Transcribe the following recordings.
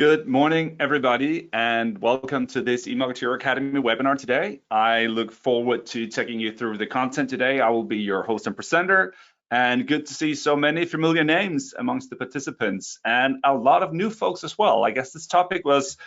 Good morning, everybody, and welcome to this eMarketer Academy webinar today. I look forward to taking you through the content today. I will be your host and presenter, and good to see so many familiar names amongst the participants and a lot of new folks as well. I guess this topic was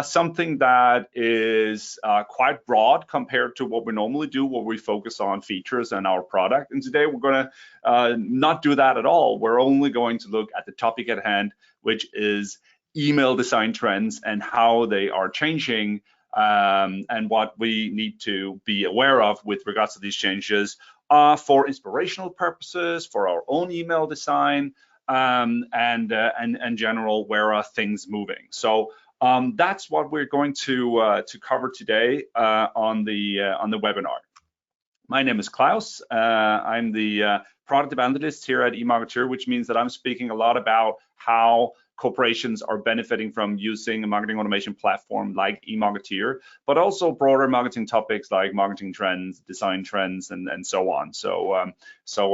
something that is quite broad compared to what we normally do, where we focus on features and our product. And today we're going to not do that at all. We're only going to look at the topic at hand, which is email design trends and how they are changing, and what we need to be aware of with regards to these changes for inspirational purposes, for our own email design, and general, where are things moving. So that's what we're going to cover today on the webinar. My name is Klaus. I'm the product evangelist here at eMarketer, which means that I'm speaking a lot about how corporations are benefiting from using a marketing automation platform like eMarketer, but also broader marketing topics like marketing trends, design trends, and so on. So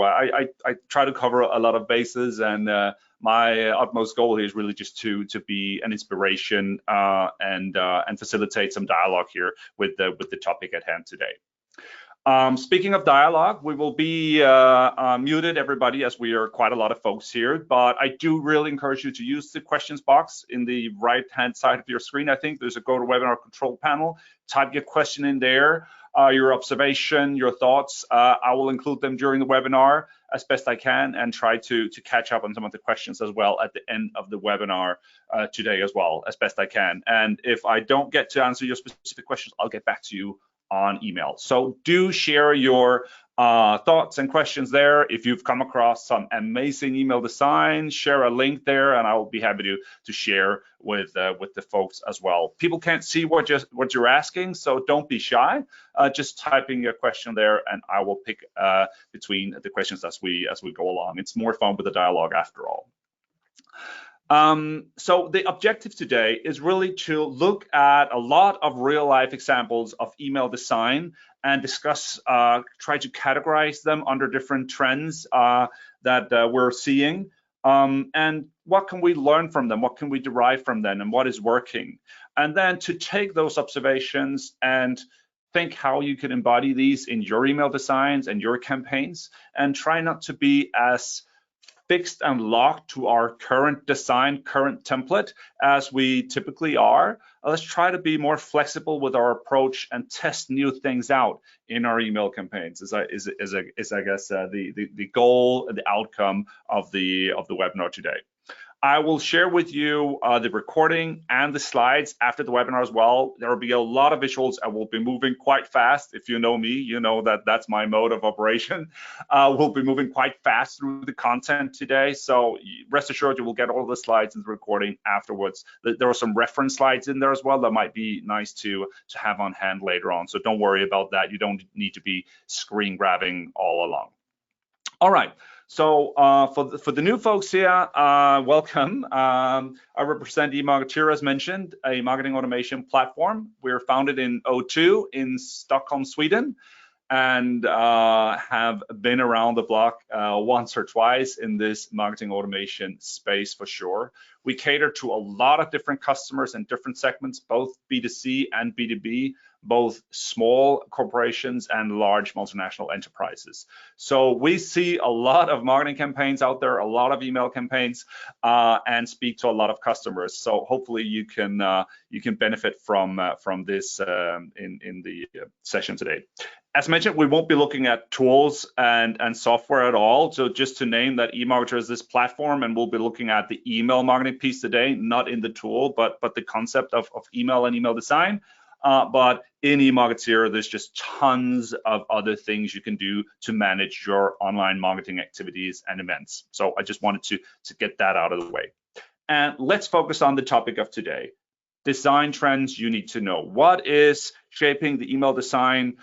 I try to cover a lot of bases, and my utmost goal here is really just to be an inspiration and facilitate some dialogue here with the topic at hand today. Speaking of dialogue, we will be muted, everybody, as we are quite a lot of folks here, but I do really encourage you to use the questions box in the right-hand side of your screen. I think there's a GoToWebinar control panel. Type your question in there, your observation, your thoughts. I will include them during the webinar as best I can and try to catch up on some of the questions as well at the end of the webinar today as well, as best I can. And if I don't get to answer your specific questions, I'll get back to you on email. So do share your thoughts and questions there. If you've come across some amazing email design, share a link there, and I will be happy to share with the folks as well. People can't see what you're asking, so don't be shy. Just type in your question there, and I will pick between the questions as we go along. It's more fun with the dialogue after all. So the objective today is really to look at a lot of real life examples of email design and discuss, try to categorize them under different trends that we're seeing, and what can we learn from them, what can we derive from them, and what is working. And then to take those observations and think how you can embody these in your email designs and your campaigns, and try not to be as fixed and locked to our current design, current template, as we typically are. Let's try to be more flexible with our approach and test new things out in our email campaigns. Is I guess the goal and the outcome of the webinar today. I will share with you the recording and the slides after the webinar as well. There will be a lot of visuals. I will be moving quite fast. If you know me, you know that that's my mode of operation. We'll be moving quite fast through the content today. So rest assured you will get all the slides and the recording afterwards. There are some reference slides in there as well that might be nice to have on hand later on. So don't worry about that. You don't need to be screen grabbing all along. All right. So for the new folks here, welcome. I represent eMarketer, as mentioned, a marketing automation platform. We're founded in 2002 in Stockholm, Sweden, and have been around the block once or twice in this marketing automation space for sure. We cater to a lot of different customers and different segments, both B2C and B2B, both small corporations and large multinational enterprises. So we see a lot of marketing campaigns out there, a lot of email campaigns, and speak to a lot of customers. So hopefully you can benefit from this in the session today. As mentioned, we won't be looking at tools and software at all. So just to name that eMarketer is this platform, and we'll be looking at the email marketing piece today, not in the tool, but the concept of email and email design. But in eMarketer, there's just tons of other things you can do to manage your online marketing activities and events. So I just wanted to get that out of the way. And let's focus on the topic of today. Design trends you need to know. What is shaping the email design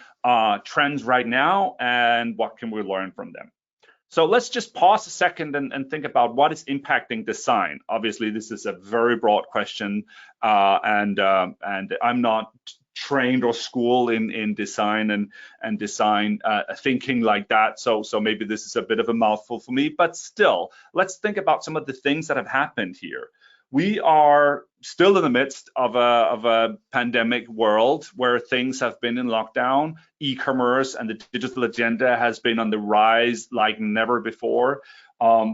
trends right now, and what can we learn from them? So let's just pause a second and think about what is impacting design. Obviously, this is a very broad question, and I'm not trained or schooled in design and design thinking like that. So maybe this is a bit of a mouthful for me, but still, let's think about some of the things that have happened here. We are still in the midst of a pandemic world where things have been in lockdown. E-commerce and the digital agenda has been on the rise like never before.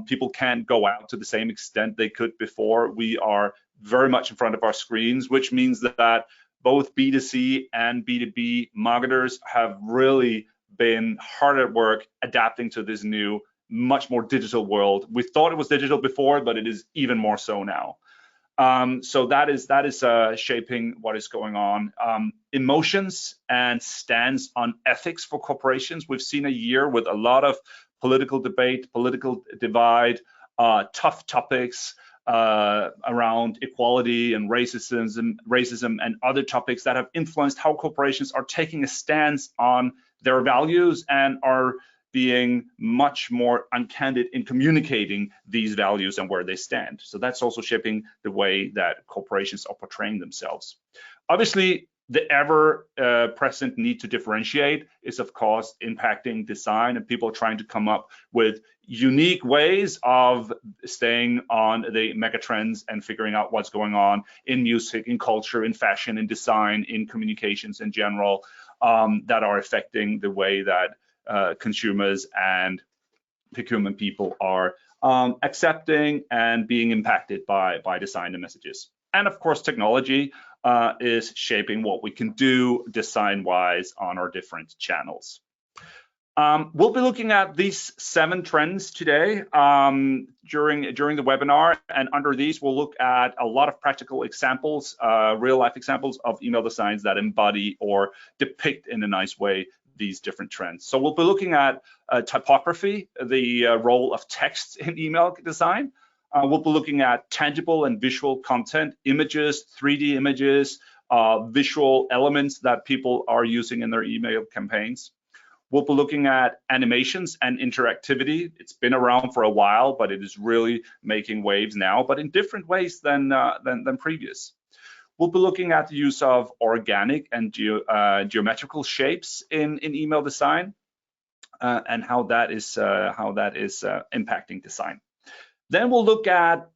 People can't go out to the same extent they could before. We are very much in front of our screens, which means that both B2C and B2B marketers have really been hard at work adapting to this new, much more digital world. We thought it was digital before, but it is even more so now. So that is shaping what is going on. Emotions and stance on ethics for corporations. We've seen a year with a lot of political debate, political divide, tough topics around equality and racism and other topics that have influenced how corporations are taking a stance on their values and are being much more uncandid in communicating these values and where they stand. So that's also shaping the way that corporations are portraying themselves. Obviously, the ever-present need to differentiate is, of course, impacting design, and people are trying to come up with unique ways of staying on the megatrends and figuring out what's going on in music, in culture, in fashion, in design, in communications in general, that are affecting the way that consumers and procurement people are accepting and being impacted by design and messages. And of course, technology is shaping what we can do design-wise on our different channels. We'll be looking at these 7 trends today during the webinar, and under these we'll look at a lot of practical examples, real-life examples of email designs that embody or depict in a nice way these different trends. So we'll be looking at typography, the role of text in email design. We'll be looking at tangible and visual content, images, 3D images, visual elements that people are using in their email campaigns. We'll be looking at animations and interactivity. It's been around for a while, but it is really making waves now, but in different ways than previous. We'll be looking at the use of organic and geometrical shapes in email design and how that is impacting design. Then we'll look at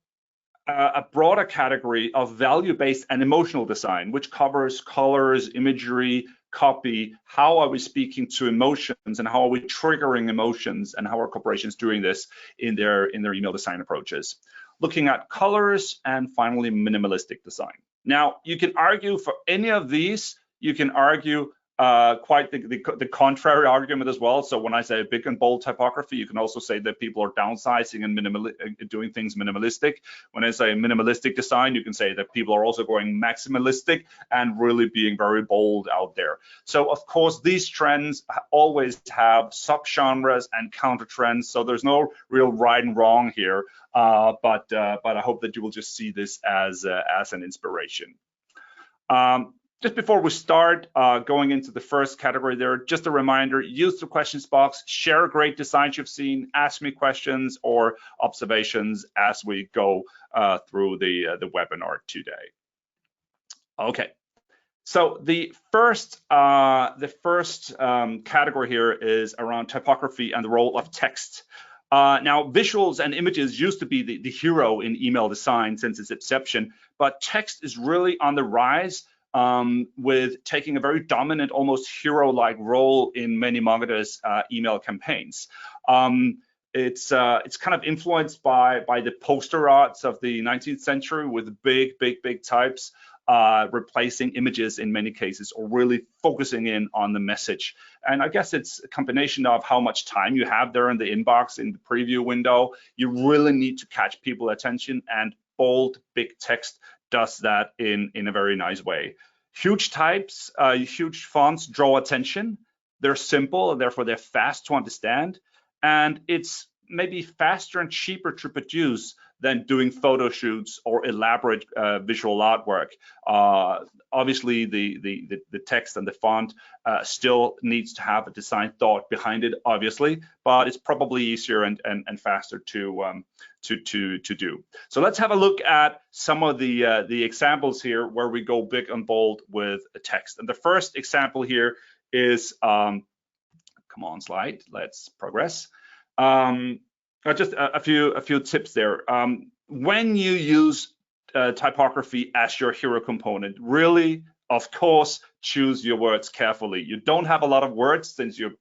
a broader category of value-based and emotional design, which covers colors, imagery, copy. How are we speaking to emotions and how are we triggering emotions, and how are corporations doing this in their email design approaches? Looking at colors, and finally minimalistic design. Now, you can argue for any of these. You can argue quite the contrary argument as well. So when I say big and bold typography, you can also say that people are downsizing and doing things minimalistic. When I say minimalistic design, you can say that people are also going maximalistic and really being very bold out there. So of course, these trends always have subgenres and counter trends. So there's no real right and wrong here. But I hope that you will just see this as an inspiration. Just before we start going into the first category there, just a reminder, use the questions box, share great designs you've seen, ask me questions or observations as we go through the webinar today. Okay, so the first category here is around typography and the role of text. Now, visuals and images used to be the hero in email design since its inception, but text is really on the rise, with taking a very dominant, almost hero-like role in many marketers' email campaigns. It's kind of influenced by the poster arts of the 19th century with big types, replacing images in many cases, or really focusing in on the message. And I guess it's a combination of how much time you have there in the inbox, in the preview window. You really need to catch people's attention, and bold, big text does that in a very nice way. Huge types, huge fonts draw attention. They're simple, and therefore they're fast to understand. And it's maybe faster and cheaper to produce than doing photo shoots or elaborate visual artwork. Obviously, the text and the font still needs to have a design thought behind it, obviously, but it's probably easier and faster to do. So let's have a look at some of the examples here where we go big and bold with a text. And the first example here is, come on slide, let's progress. Just a few tips there. When you use typography as your hero component. Really, of course, choose your words carefully. You don't have a lot of words since you're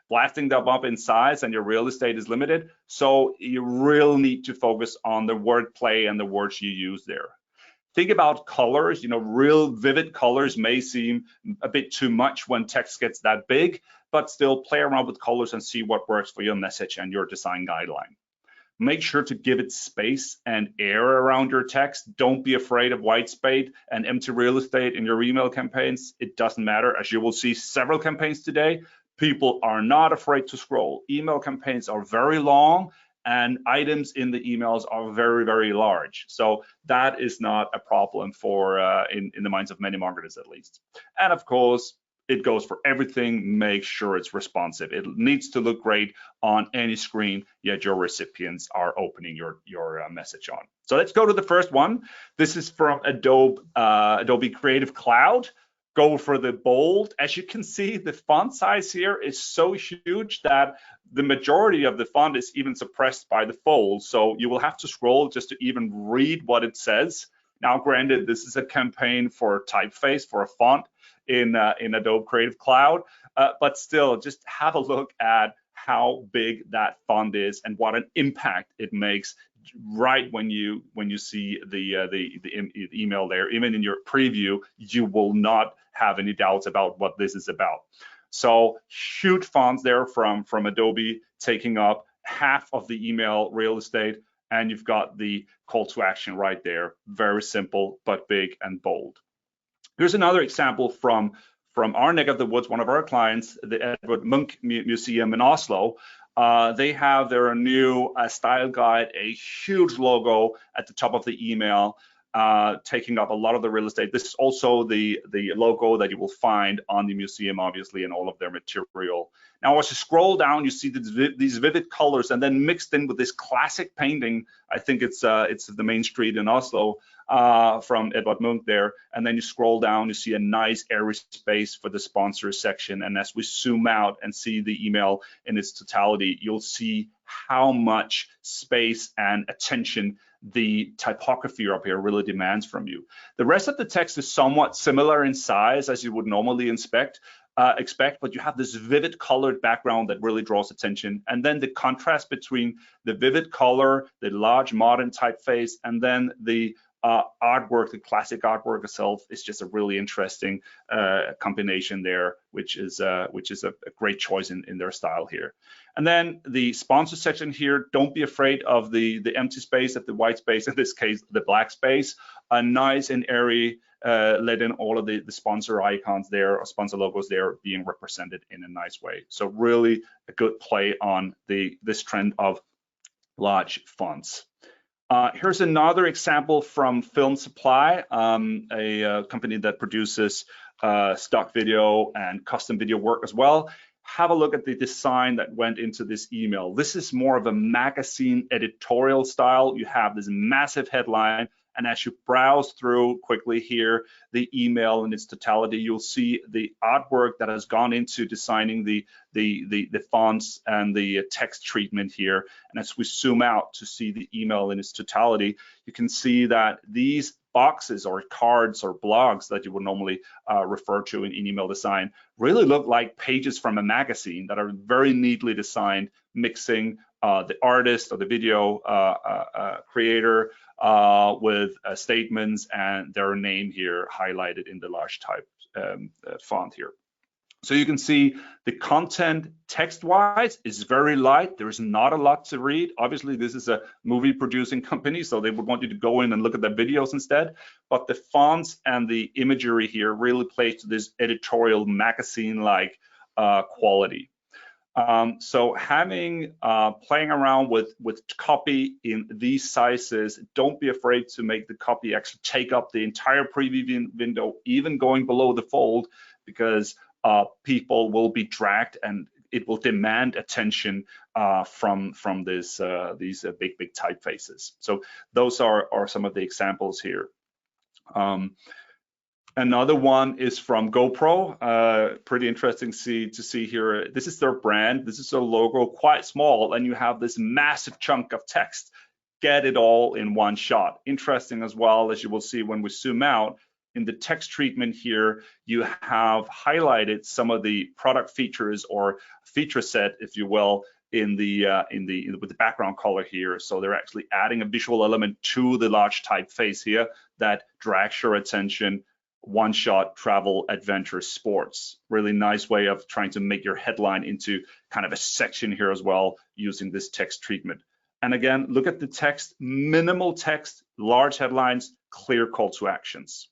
blasting them up in size and your real estate is limited. So you really need to focus on the wordplay and the words you use there. Think about colors. You know, real vivid colors may seem a bit too much when text gets that big, but still play around with colors and see what works for your message and your design guideline. Make sure to give it space and air around your text. Don't be afraid of white space and empty real estate in your email campaigns. It doesn't matter. As you will see several campaigns today, people are not afraid to scroll. Email campaigns are very long and items in the emails are very, very large. So that is not a problem for in the minds of many marketers at least. And of course, it goes for everything. Make sure it's responsive. It needs to look great on any screen yet your recipients are opening your message on. So let's go to the first one. This is from Adobe Creative Cloud. Go for the bold. As you can see, the font size here is so huge that the majority of the font is even suppressed by the fold. So you will have to scroll just to even read what it says. Now, granted, this is a campaign for typeface, for a font in Adobe Creative Cloud, but still, just have a look at how big that font is and what an impact it makes right when you see the email there. Even in your preview, you will not have any doubts about what this is about. So huge fonts there from Adobe, taking up half of the email real estate, and you've got the call to action right there. Very simple, but big and bold. Here's another example from our neck of the woods, one of our clients, the Edvard Munch Museum in Oslo. They have their new style guide, a huge logo at the top of the email, taking up a lot of the real estate. This is also the logo that you will find on the museum, obviously, and all of their material. Now, as you scroll down, you see these vivid colors, and then mixed in with this classic painting. I think it's the main street in Oslo from Edvard Munch there. And then you scroll down, you see a nice airy space for the sponsor section. And as we zoom out and see the email in its totality, you'll see how much space and attention the typography up here really demands from you. The rest of the text is somewhat similar in size as you would normally expect, but you have this vivid colored background that really draws attention. And then the contrast between the vivid color, the large modern typeface, and then the artwork, the classic artwork itself, is just a really interesting combination there, which is a great choice in their style here. And then the sponsor section here, don't be afraid of the empty space, of the white space, in this case, the black space. A nice and airy, let in all of the sponsor icons there, or sponsor logos there, being represented in a nice way. So really a good play on this trend of large fonts. Here's another example from Film Supply, a company that produces stock video and custom video work as well. Have a look at the design that went into this email. This is more of a magazine editorial style. You have this massive headline, and as you browse through quickly here, the email in its totality, you'll see the artwork that has gone into designing the fonts and the text treatment here. And as we zoom out to see the email in its totality, you can see that these boxes or cards or blogs that you would normally refer to in email design really look like pages from a magazine that are very neatly designed, mixing the artist or the video creator with statements and their name here highlighted in the large type font here. So you can see the content text-wise is very light. There is not a lot to read. Obviously, this is a movie producing company, so they would want you to go in and look at their videos instead. But the fonts and the imagery here really plays to this editorial magazine-like quality. So having playing around with copy in these sizes, don't be afraid to make the copy actually take up the entire preview window, even going below the fold, because people will be dragged and it will demand attention from these big typefaces. So those are some of the examples here. Another one is from Gopro. Pretty interesting to see here. This is their brand. This is their logo, quite small, and you have this massive chunk of text. get it all in one shot. Interesting as well, as you will see when we zoom out, in the text treatment here, you have highlighted some of the product features or feature set, if you will, with the background color here. So they're actually adding a visual element to the large typeface here that drags your attention. One shot, travel, adventure, sports. Really nice way of trying to make your headline into kind of a section here as well using this text treatment. And again, look at the text, minimal text, large headlines, clear call to actions.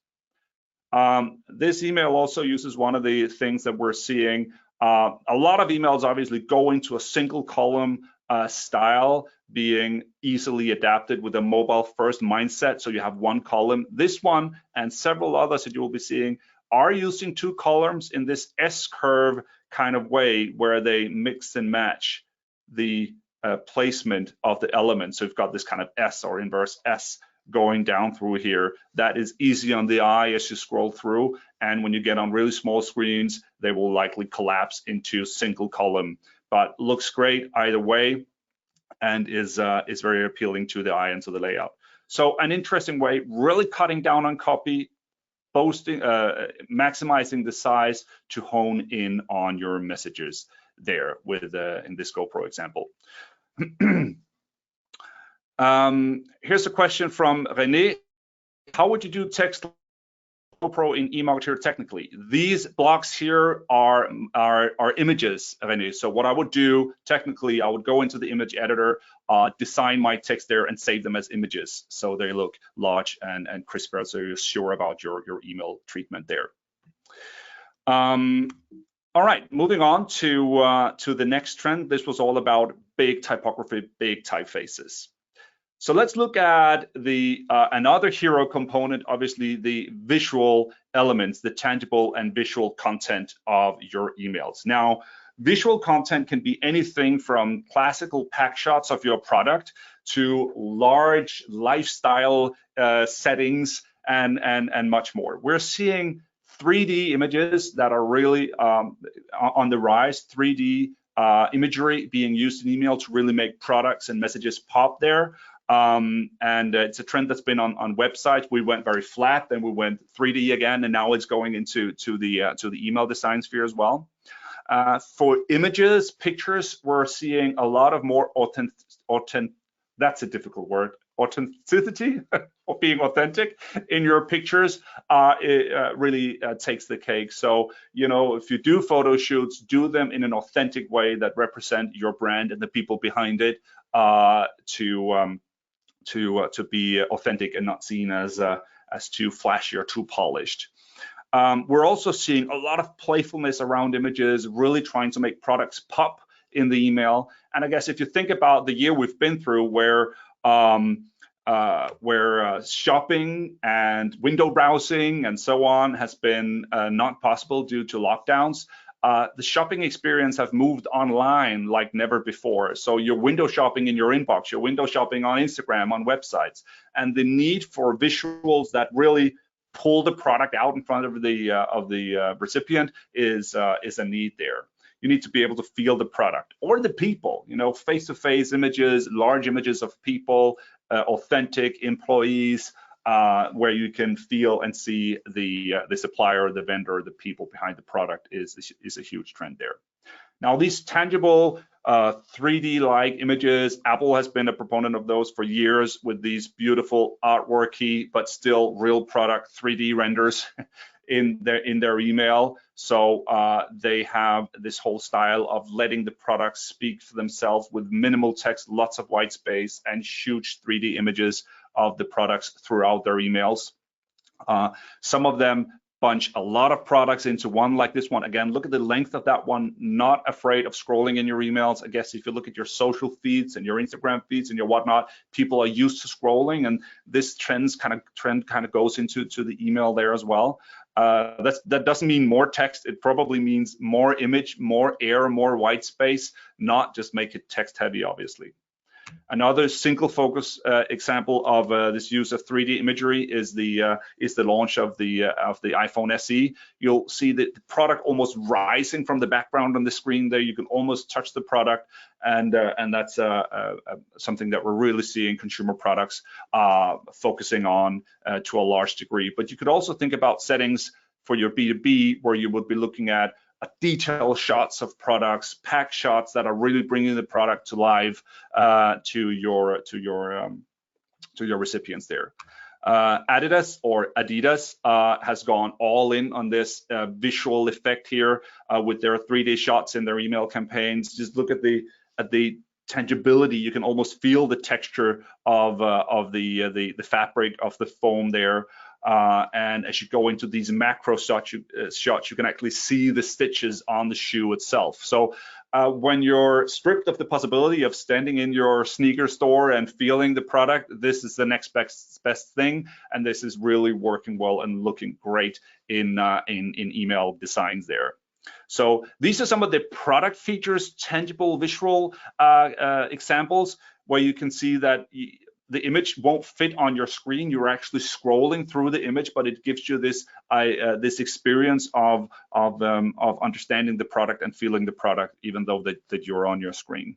This email also uses one of the things that we're seeing. A lot of emails obviously go into a single column style, being easily adapted with a mobile first mindset. So you have one column. This one and several others that you will be seeing are using two columns in this S-curve kind of way where they mix and match the placement of the elements. So you've got this kind of S or inverse S going down through here. That is easy on the eye as you scroll through, and when you get on really small screens, they will likely collapse into single column, but looks great either way and is very appealing to the eye and to the layout. So an interesting way, really cutting down on copy, maximizing the size to hone in on your messages there with in this Gopro example. Here's a question from René. How would you do text Gopro in eMarketer technically? These blocks here are images, René. So what I would do technically, I would go into the image editor, design my text there and save them as images. So they look large and crisper, so you're sure about your email treatment there. All right, moving on to the next trend. This was all about big typography, big typefaces. So let's look at the another hero component, obviously the visual elements, the tangible and visual content of your emails. Now, visual content can be anything from classical pack shots of your product to large lifestyle settings and much more. We're seeing 3D images that are really on the rise, 3D imagery being used in email to really make products and messages pop there. And it's a trend that's been on websites. We went very flat, then we went 3D again, and now it's going into the email design sphere as well. For images, pictures, we're seeing a lot of more that's a difficult word, authenticity, or being authentic in your pictures. It really takes the cake. So, you know, if you do photo shoots, do them in an authentic way that represent your brand and the people behind it, to be authentic and not seen as too flashy or too polished. We're also seeing a lot of playfulness around images, really trying to make products pop in the email. And I guess if you think about the year we've been through, where shopping and window browsing and so on has been not possible due to lockdowns, the shopping experience have moved online like never before. So you're window shopping in your inbox, you're window shopping on Instagram, on websites, and the need for visuals that really pull the product out in front of the recipient is a need there. You need to be able to feel the product or the people, you know, face-to-face images, large images of people, authentic employees, where you can feel and see the supplier, the vendor, the people behind the product is a huge trend there. Now, these tangible 3D-like images, Apple has been a proponent of those for years with these beautiful artworky but still real product 3D renders in their email. So they have this whole style of letting the products speak for themselves with minimal text, lots of white space, and huge 3D images of the products throughout their emails. Some of them bunch a lot of products into one, like this one. Again, look at the length of that one. Not afraid of scrolling in your emails. I guess if you look at your social feeds and your Instagram feeds and your whatnot, people are used to scrolling, and this trend kind of goes into the email there as well. That doesn't mean more text. It probably means more image, more air, more white space, not just make it text heavy, obviously. Another single focus example of this use of 3D imagery is the launch of the iPhone SE. You'll see the product almost rising from the background on the screen there. You can almost touch the product, and that's something that we're really seeing consumer products focusing on to a large degree. But you could also think about settings for your B2B where you would be looking at detailed shots of products, pack shots that are really bringing the product to life to your recipients there. Adidas has gone all in on this visual effect here with their 3D shots in their email campaigns. Just look at the tangibility. You can almost feel the texture of the fabric of the foam there. And as you go into these macro shots, you can actually see the stitches on the shoe itself. So when you're stripped of the possibility of standing in your sneaker store and feeling the product, this is the next best thing, and this is really working well and looking great in email designs there. So these are some of the product features, tangible visual examples where you can see that the image won't fit on your screen. You're actually scrolling through the image, but it gives you this experience of understanding the product and feeling the product, even though that you're on your screen.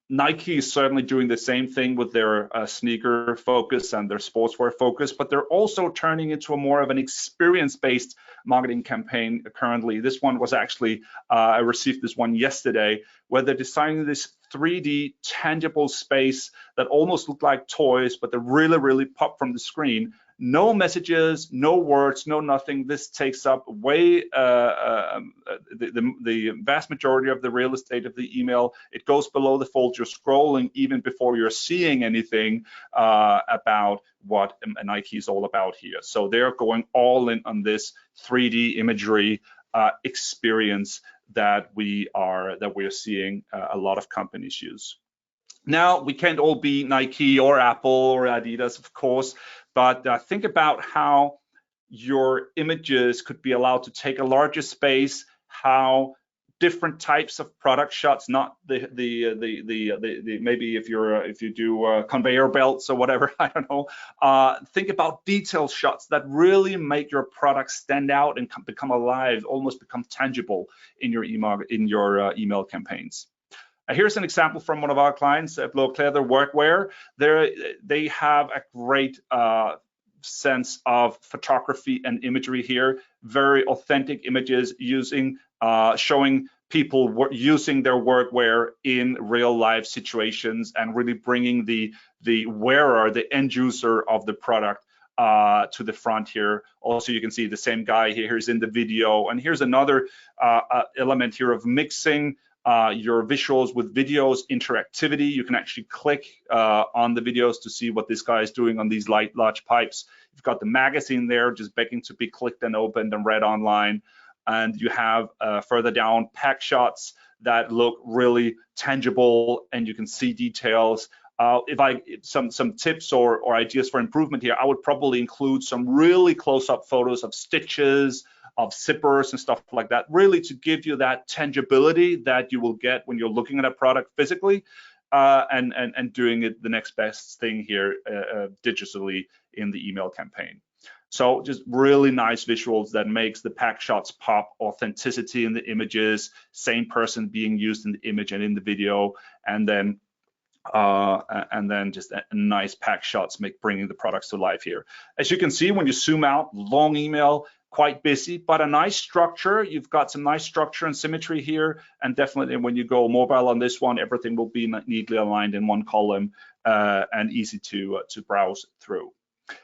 Nike is certainly doing the same thing with their sneaker focus and their sportswear focus, but they're also turning into a more of an experience-based marketing campaign currently. This one was actually, I received this one yesterday, where they're designing this 3D tangible space that almost look like toys, but they really pop from the screen. No messages, no words, no nothing. This takes up way the vast majority of the real estate of the email. It goes below the fold. You're scrolling even before you're seeing anything about what Nike is all about here. So they're going all in on this 3D imagery experience that we are seeing a lot of companies use. Now, we can't all be Nike or Apple or Adidas, of course, but think about how your images could be allowed to take a larger space, how different types of product shots, not the maybe if you do conveyor belts or whatever, I don't know. Think about detailed shots that really make your product stand out and become alive, almost become tangible in your email campaigns. Here's an example from one of our clients, Blåkläder Workwear. They have a great sense of photography and imagery here. Very authentic images showing people using their workwear in real life situations and really bringing the wearer, the end user of the product to the front here. Also, you can see the same guy here. Here's in the video, and here's another element here of mixing your visuals with videos, interactivity. You can actually click on the videos to see what this guy is doing on these large pipes. You've got the magazine there just begging to be clicked and opened and read online. And you have further down pack shots that look really tangible and you can see details. Some tips or ideas for improvement here, I would probably include some really close-up photos of stitches, of zippers and stuff like that, really to give you that tangibility that you will get when you're looking at a product physically and doing it the next best thing here digitally in the email campaign. So just really nice visuals that makes the pack shots pop, authenticity in the images, same person being used in the image and in the video, and then just a nice pack shots bringing the products to life here. As you can see, when you zoom out, long email, quite busy, but a nice structure. You've got some nice structure and symmetry here, and definitely when you go mobile on this one, everything will be neatly aligned in one column and easy to browse through.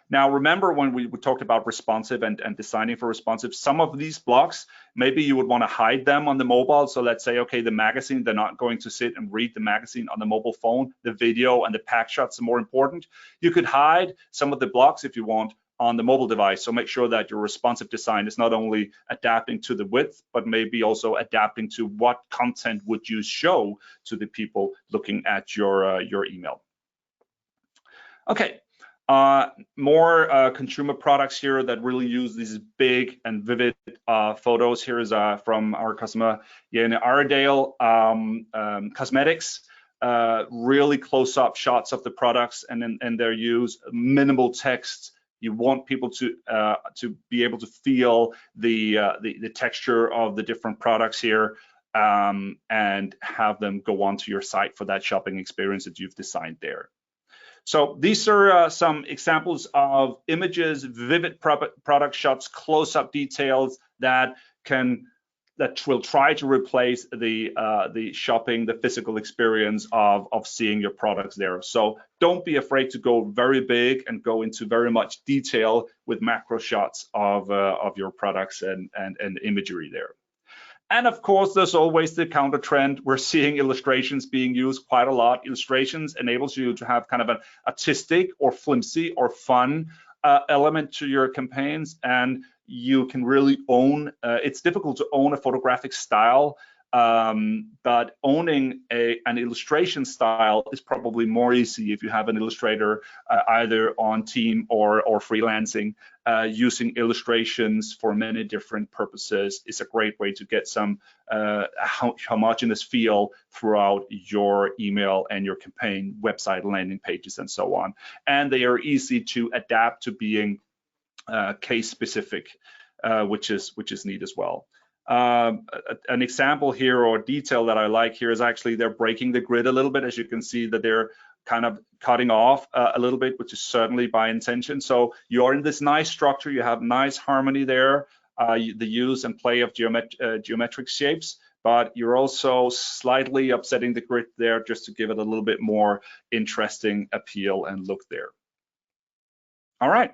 Now, remember when we talked about responsive and designing for responsive, some of these blocks, maybe you would want to hide them on the mobile. So let's say, okay, the magazine, they're not going to sit and read the magazine on the mobile phone. The video and the pack shots are more important. You could hide some of the blocks if you want on the mobile device. So make sure that your responsive design is not only adapting to the width, but maybe also adapting to what content would you show to the people looking at your email. Okay. More consumer products here that really use these big and vivid photos. Here is from our customer, Jane Aredale Cosmetics. really close-up shots of the products and their use, minimal text. You want people to be able to feel the texture of the different products here, and have them go onto your site for that shopping experience that you've designed there. So these are some examples of images, vivid product shots, close-up details that will try to replace the shopping, the physical experience of seeing your products there. So don't be afraid to go very big and go into very much detail with macro shots of your products and imagery there. And of course, there's always the counter trend. We're seeing illustrations being used quite a lot. Illustrations enables you to have kind of an artistic or flimsy or fun element to your campaigns, and you can really own. It's difficult to own a photographic style, but owning an illustration style is probably more easy if you have an illustrator either on team or freelancing. Using illustrations for many different purposes is a great way to get some homogeneous feel throughout your email and your campaign, website, landing pages, and so on. And they are easy to adapt to being case specific, which is neat as well. An example here or detail that I like here is actually they're breaking the grid a little bit. As you can see that they're kind of cutting off a little bit, which is certainly by intention. So you're in this nice structure, you have nice harmony there, the use and play of geometric shapes, but you're also slightly upsetting the grid there just to give it a little bit more interesting appeal and look there. All right.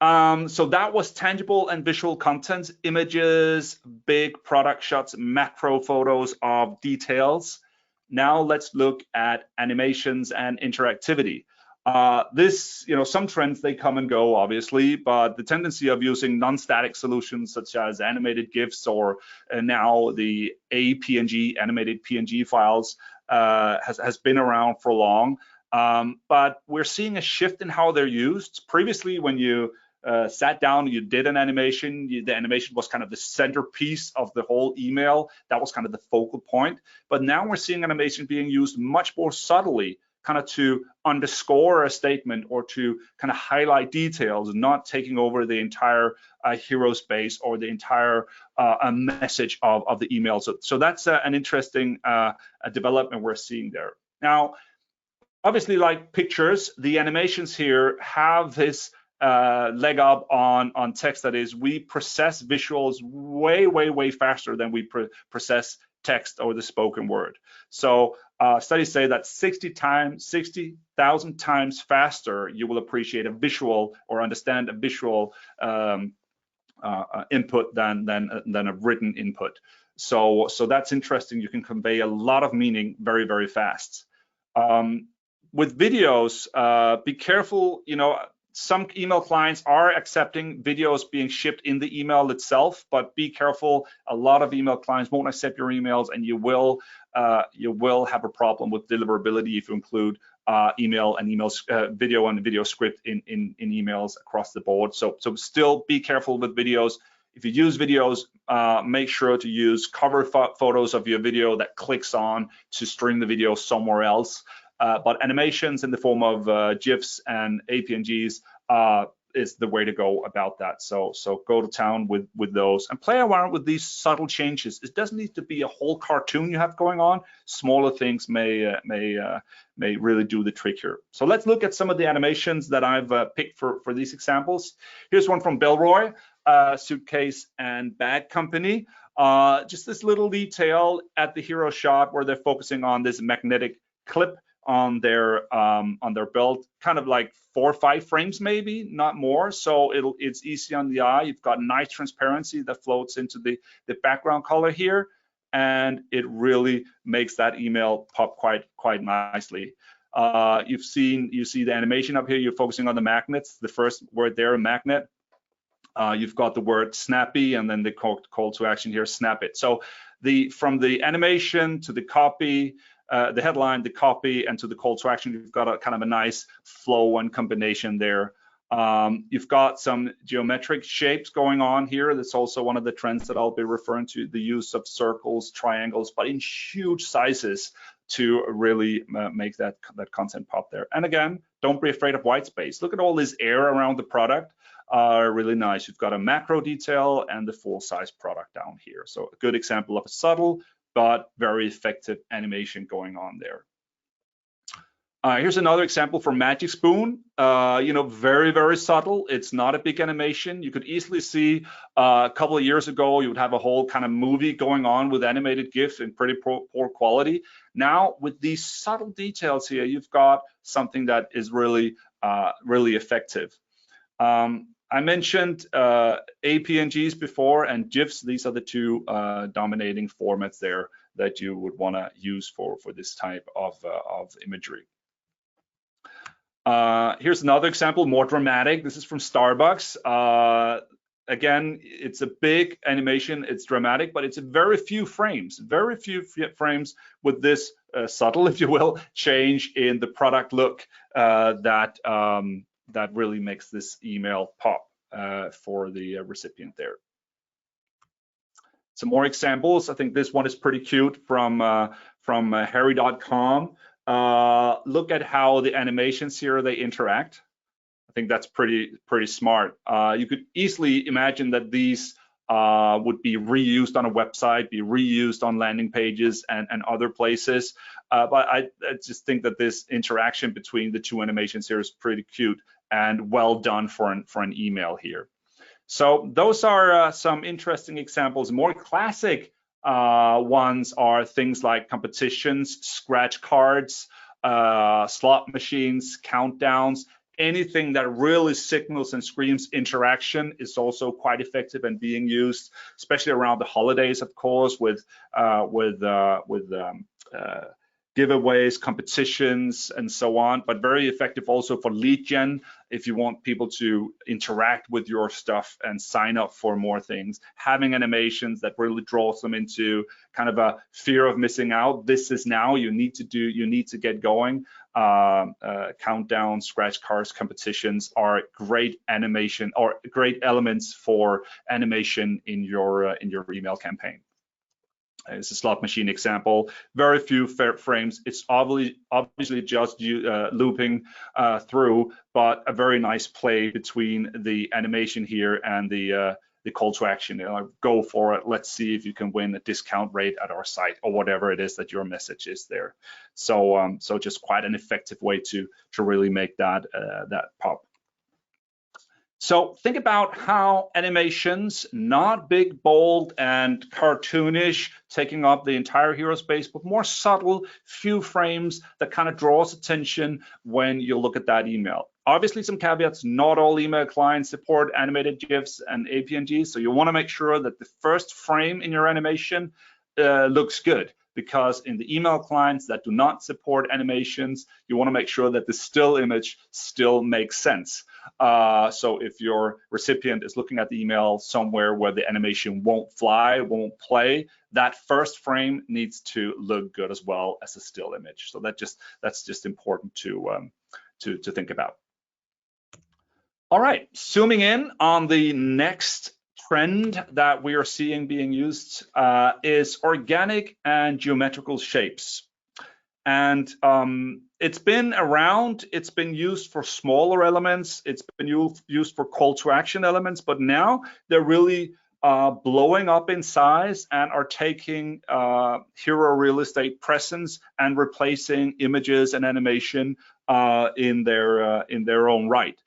So that was tangible and visual content, images, big product shots, macro photos of details. Now let's look at animations and interactivity. Some trends, they come and go, obviously, but the tendency of using non-static solutions such as animated Gifs or now the APNG, animated PNG files, has been around for long. But we're seeing a shift in how they're used. Previously, when you sat down, you did an animation, the animation was kind of the centerpiece of the whole email. That was kind of the focal point. But now we're seeing animation being used much more subtly, kind of to underscore a statement or to kind of highlight details, not taking over the entire hero space or the entire message of the email. So that's an interesting development we're seeing there. Now, obviously, like pictures, the animations here have this leg up on text. That is, we process visuals way faster than we process text or the spoken word. So studies say that 60,000 times faster you will appreciate a visual or understand a visual input than a written input. So that's interesting. You can convey a lot of meaning very fast. With videos, be careful. Some email clients are accepting videos being shipped in the email itself, but be careful. A lot of email clients won't accept your emails, and you will have a problem with deliverability if you include video and video script in emails across the board. So still be careful with videos. If you use videos, make sure to use cover photos of your video that clicks on to stream the video somewhere else. But animations in the form of GIFs and APNGs is the way to go about that. So go to town with those and play around with these subtle changes. It doesn't need to be a whole cartoon you have going on. Smaller things may really do the trick here. So let's look at some of the animations that I've picked for these examples. Here's one from Belroy, suitcase and bag company. Just this little detail at the hero shot where they're focusing on this magnetic clip on their belt, kind of like 4 or 5 frames, maybe not more. So it's easy on the eye. You've got nice transparency that floats into the background color here, and it really makes that email pop quite nicely. You see the animation up here. You're focusing on the magnets. The first word there, a magnet. You've got the word snappy, and then the call to action here, snap it. So from the animation to the copy, the headline, the copy, and to the call to action, you've got a kind of a nice flow and combination there. You've got some geometric shapes going on here. That's also one of the trends that I'll be referring to, the use of circles, triangles, but in huge sizes. to really make that content pop there. And again, don't be afraid of white space. Look at all this air around the product. Really nice. You've got a macro detail and the full-size product down here. So a good example of a subtle but very effective animation going on there. Here's another example from Magic Spoon. Very, very subtle. It's not a big animation. You could easily see a couple of years ago, you would have a whole kind of movie going on with animated GIF in pretty poor quality. Now, with these subtle details here, you've got something that is really, really effective. I mentioned APNGs before and GIFs. These are the two dominating formats there that you would want to use for this type of imagery. Here's another example, more dramatic. This is from Starbucks. Again, it's a big animation, it's dramatic, but it's very few frames with this subtle, if you will, change in the product look that really makes this email pop for the recipient there. Some more examples. I think this one is pretty cute from Harry.com. Look at how the animations here, they interact. I think that's pretty smart. You could easily imagine that these would be reused on a website, be reused on landing pages and other places. But I just think that this interaction between the two animations here is pretty cute and well done for an email here. So those are some interesting examples. More classic ones are things like competitions, scratch cards, slot machines, countdowns. Anything that really signals and screams interaction is also quite effective and being used, especially around the holidays, of course, with giveaways, competitions, and so on, but very effective also for lead gen if you want people to interact with your stuff and sign up for more things. Having animations that really draws them into kind of a fear of missing out. This is now, you need to get going. Countdown, scratch cards, competitions are great animation or great elements for animation in your email campaign. It's a slot machine example, very few frames. It's obviously just looping through, but a very nice play between the animation here and the call to action. Go for it. Let's see if you can win a discount rate at our site or whatever it is that your message is there. So just quite an effective way to really make that pop. So think about how animations, not big, bold, and cartoonish, taking up the entire hero space, but more subtle, few frames that kind of draws attention when you look at that email. Obviously, some caveats, not all email clients support animated GIFs and APNGs, so you want to make sure that the first frame in your animation looks good, because in the email clients that do not support animations, you want to make sure that the still image still makes sense. So if your recipient is looking at the email somewhere where the animation won't fly, won't play, that first frame needs to look good as well as a still image. So that's just important to think about. All right, zooming in on the next trend that we are seeing being used is organic and geometrical shapes. And it's been around, it's been used for smaller elements, it's been used for call to action elements, but now they're really blowing up in size and are taking hero real estate presence and replacing images and animation in their own right.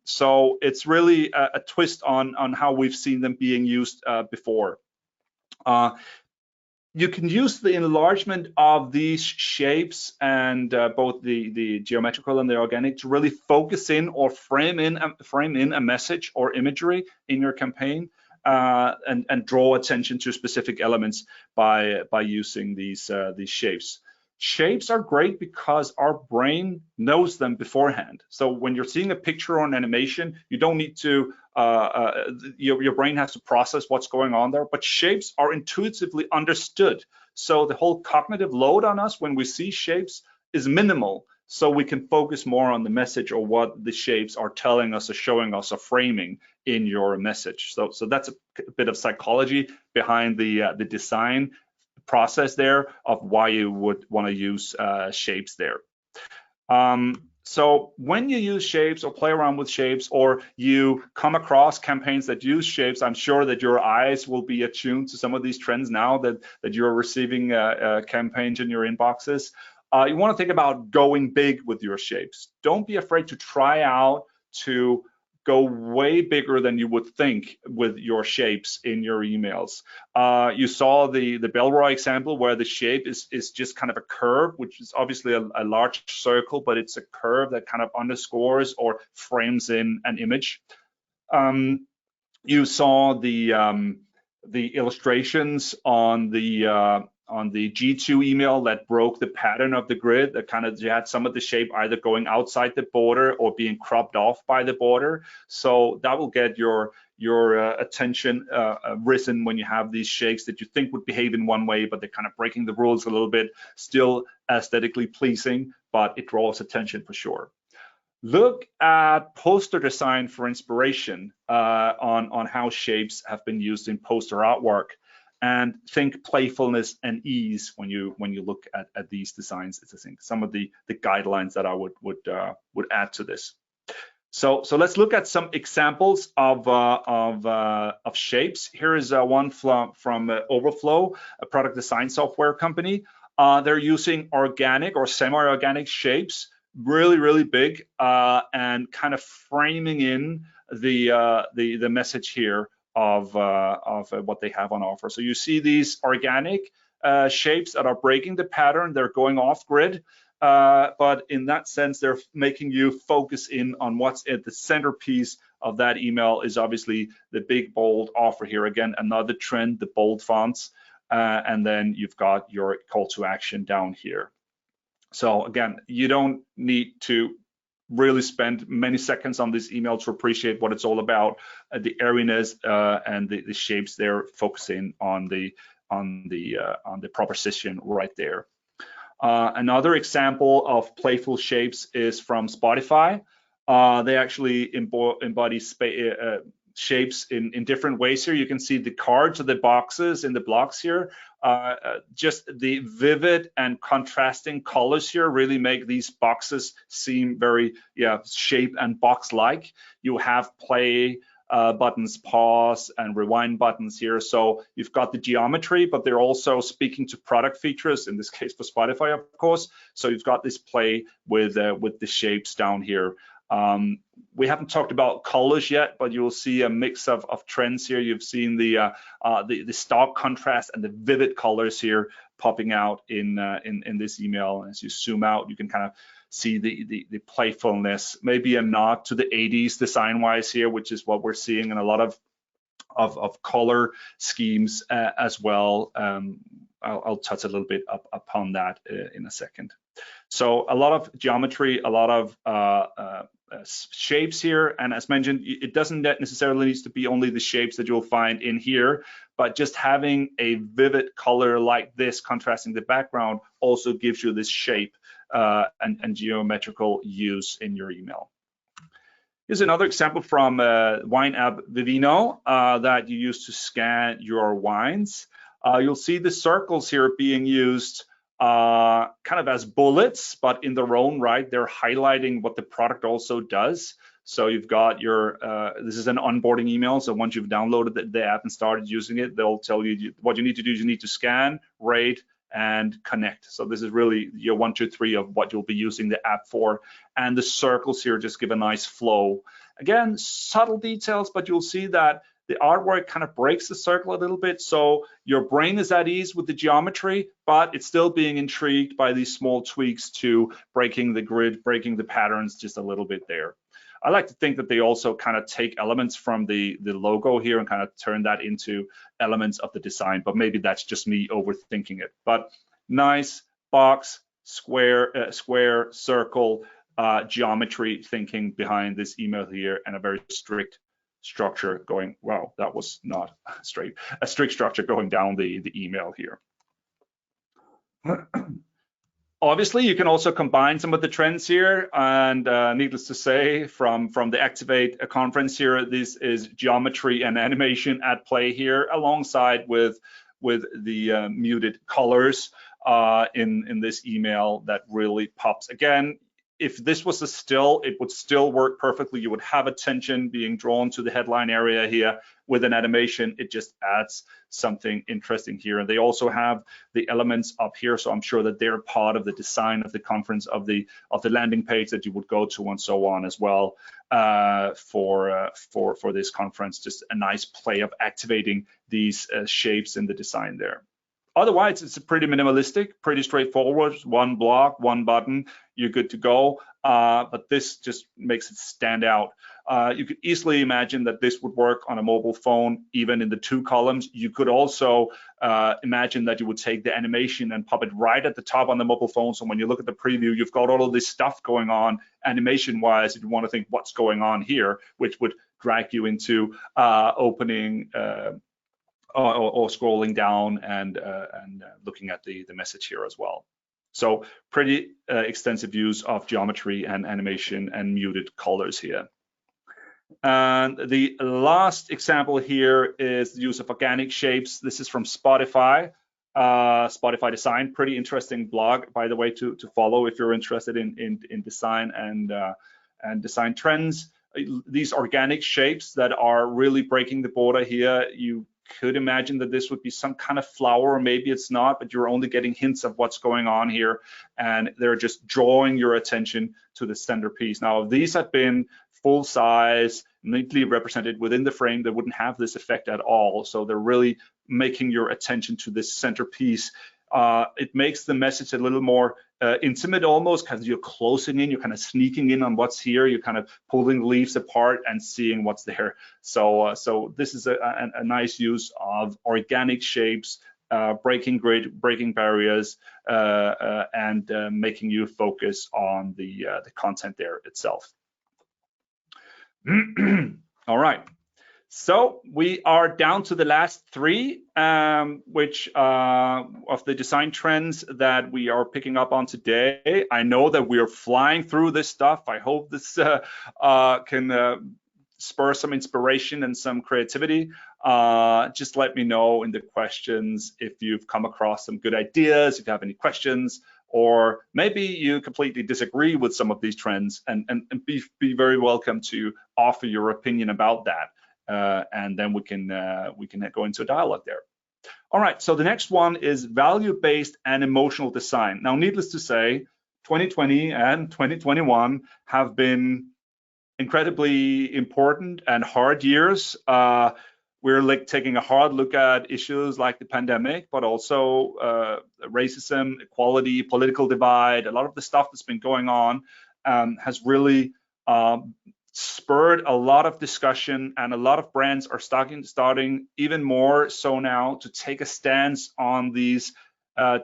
So it's really a twist on how we've seen them being used before. You can use the enlargement of these shapes and both the geometrical and the organic to really focus in or frame in a message or imagery in your campaign and draw attention to specific elements by using these shapes. Shapes are great because our brain knows them beforehand. So when you're seeing a picture or an animation, you don't need to, your brain has to process what's going on there, but shapes are intuitively understood. So the whole cognitive load on us when we see shapes is minimal. So we can focus more on the message or what the shapes are telling us or showing us or framing in your message. So that's a bit of psychology behind the design. process there of why you would want to use shapes there. So when you use shapes or play around with shapes, or you come across campaigns that use shapes, I'm sure that your eyes will be attuned to some of these trends now that you're receiving campaigns in your inboxes. You want to think about going big with your shapes. Don't be afraid to try out to go way bigger than you would think with your shapes in your emails. You saw the Belroy example where the shape is just kind of a curve, which is obviously a large circle, but it's a curve that kind of underscores or frames in an image. You saw the illustrations on the G2 email that broke the pattern of the grid, that kind of you had some of the shape either going outside the border or being cropped off by the border. So that will get your attention risen when you have these shapes that you think would behave in one way, but they're kind of breaking the rules a little bit, still aesthetically pleasing, but it draws attention for sure. Look at poster design for inspiration on how shapes have been used in poster artwork. And think playfulness and ease when you look at these designs. It's, I think, some of the guidelines that I would add to this. So let's look at some examples of shapes. Here is one from Overflow, a product design software company. They're using organic or semi-organic shapes, really big, and kind of framing in the message here of what they have on offer. So you see these organic shapes that are breaking the pattern. They're going off grid, but in that sense, they're making you focus in on what's at the centerpiece of that email is obviously the big bold offer here. Again, another trend, the bold fonts, and then you've got your call to action down here. So again, you don't need to really spend many seconds on this email to appreciate what it's all about. The airiness and the shapes there, focusing on the proposition right there. Another example of playful shapes is from Spotify. They actually embody shapes in different ways here. You can see the cards or the boxes in the blocks here. Just the vivid and contrasting colors here really make these boxes seem very shape and box-like. You have play buttons, pause, and rewind buttons here. So you've got the geometry, but they're also speaking to product features, in this case for Spotify, of course. So you've got this play with the shapes down here. We haven't talked about colors yet, but you'll see a mix of trends here. You've seen the stark contrast and the vivid colors here popping out in this email. As you zoom out, you can kind of see the playfulness, maybe a nod to the 80s design-wise here, which is what we're seeing in a lot of color schemes as well. I'll touch a little bit upon that in a second. So a lot of geometry, a lot of shapes here, and as mentioned, it doesn't necessarily need to be only the shapes that you'll find in here, but just having a vivid color like this contrasting the background also gives you this shape and geometrical use in your email. Here's another example from wine app Vivino that you use to scan your wines. You'll see the circles here being used kind of as bullets, but in their own right, they're highlighting what the product also does. So you've got your, this is an onboarding email. So once you've downloaded the app and started using it, they'll tell you what you need to do is you need to scan, rate, and connect. So this is really your 1, 2, 3 of what you'll be using the app for. And the circles here just give a nice flow. Again, subtle details, but you'll see that the artwork kind of breaks the circle a little bit. So your brain is at ease with the geometry, but it's still being intrigued by these small tweaks to breaking the grid, breaking the patterns just a little bit there. I like to think that they also kind of take elements from the logo here and kind of turn that into elements of the design, but maybe that's just me overthinking it. But nice box, square, circle, geometry thinking behind this email here, and a very strict structure going, wow, that was not straight, a strict structure going down the email here. Obviously, you can also combine some of the trends here, and needless to say, from the Activate conference here, this is geometry and animation at play here, alongside with with the muted colors in this email that really pops. Again, if this was a still, it would still work perfectly. You would have attention being drawn to the headline area here. With an animation, it just adds something interesting here. And they also have the elements up here, so I'm sure that they're part of the design of the conference, of the landing page that you would go to, and so on as well, for this conference. Just a nice play of activating these shapes in the design there. Otherwise, it's pretty minimalistic, pretty straightforward. One block, one button, you're good to go. But this just makes it stand out. You could easily imagine that this would work on a mobile phone, even in the 2 columns. You could also imagine that you would take the animation and pop it right at the top on the mobile phone. So when you look at the preview, you've got all of this stuff going on animation-wise. If you want to think what's going on here, which would drag you into opening or scrolling down and looking at the message here as well. So pretty extensive use of geometry and animation and muted colors here. And the last example here is the use of organic shapes. This is from Spotify, Spotify Design. Pretty interesting blog, by the way, to follow if you're interested in design and design trends. These organic shapes that are really breaking the border here. You could imagine that this would be some kind of flower, or maybe it's not, but you're only getting hints of what's going on here, and they're just drawing your attention to the centerpiece. Now, if these had been full size, neatly represented within the frame, they wouldn't have this effect at all. So they're really making your attention to this centerpiece. It makes the message a little more intimate almost, because you're closing in, you're kind of sneaking in on what's here, you're kind of pulling leaves apart and seeing what's there. So this is a nice use of organic shapes, breaking grid, breaking barriers, and making you focus on the content there itself. All right. So we are down to the last 3, which of the design trends that we are picking up on today. I know that we are flying through this stuff. I hope this can spur some inspiration and some creativity. Just let me know in the questions if you've come across some good ideas, if you have any questions, or maybe you completely disagree with some of these trends, and be very welcome to offer your opinion about that. And then we can go into a dialogue there. All right, so the next one is value-based and emotional design. Now, needless to say, 2020 and 2021 have been incredibly important and hard years. We're taking a hard look at issues like the pandemic, but also racism, equality, political divide. A lot of the stuff that's been going on has really spurred a lot of discussion, and a lot of brands are starting even more so now to take a stance on these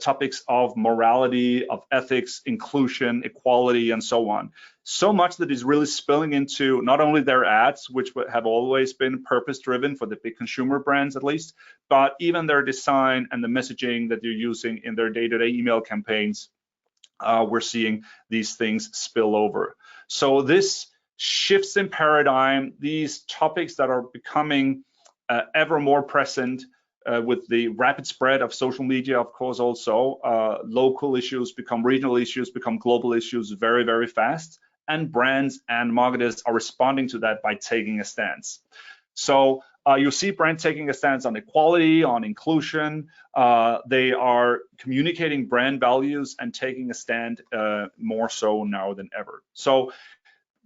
topics of morality, of ethics, inclusion, equality, and so on. So much that is really spilling into not only their ads, which have always been purpose-driven for the big consumer brands at least, but even their design and the messaging that they're using in their day-to-day email campaigns. We're seeing these things spill over. So this shifts in paradigm, these topics that are becoming ever more present with the rapid spread of social media, of course, also local issues become regional issues, become global issues very, very fast. And brands and marketers are responding to that by taking a stance. So you'll see brands taking a stance on equality, on inclusion. They are communicating brand values and taking a stand more so now than ever. So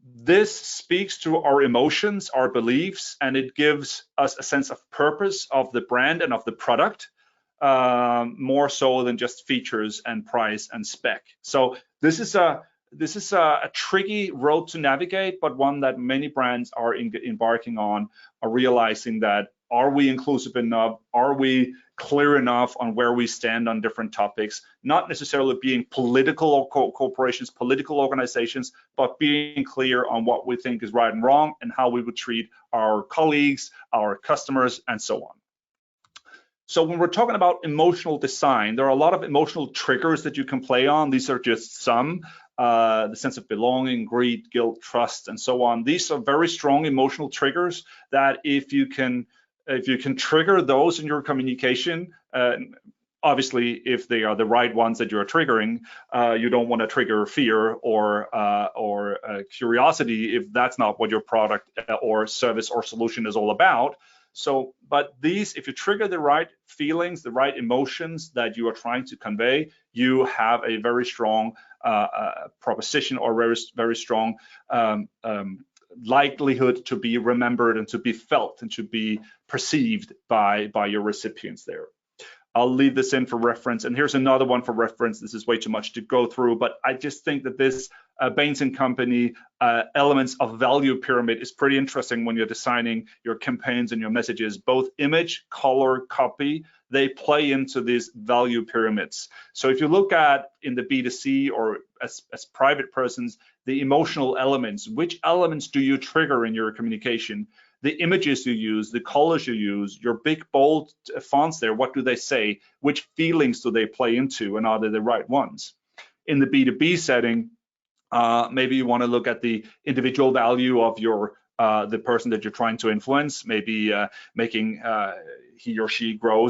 this speaks to our emotions, our beliefs, and it gives us a sense of purpose of the brand and of the product, more so than just features and price and spec. So this is a tricky road to navigate, but one that many brands are embarking on, are realizing that, are we inclusive enough? Are we clear enough on where we stand on different topics? Not necessarily being political or corporations, political organizations, but being clear on what we think is right and wrong and how we would treat our colleagues, our customers, and so on. So when we're talking about emotional design, there are a lot of emotional triggers that you can play on. These are just some. The sense of belonging, greed, guilt, trust, and so on. These are very strong emotional triggers that if you can if you can trigger those in your communication, obviously, if they are the right ones that you're triggering, you don't want to trigger fear or curiosity if that's not what your product or service or solution is all about. So, but these, if you trigger the right feelings, the right emotions that you are trying to convey, you have a very strong proposition or very strong likelihood to be remembered and to be felt and to be perceived by your recipients there. I'll leave this in for reference. And here's another one for reference. This is way too much to go through, but I just think that this Bain & Company elements of value pyramid is pretty interesting when you're designing your campaigns and your messages. Both image, color, copy, they play into these value pyramids. So if you look at in the B2C or as private persons, the emotional elements, which elements do you trigger in your communication? The images you use, the colors you use, your big bold fonts there, what do they say? Which feelings do they play into, and are they the right ones? In the B2B setting, maybe you want to look at the individual value of your the person that you're trying to influence, maybe making he or she grow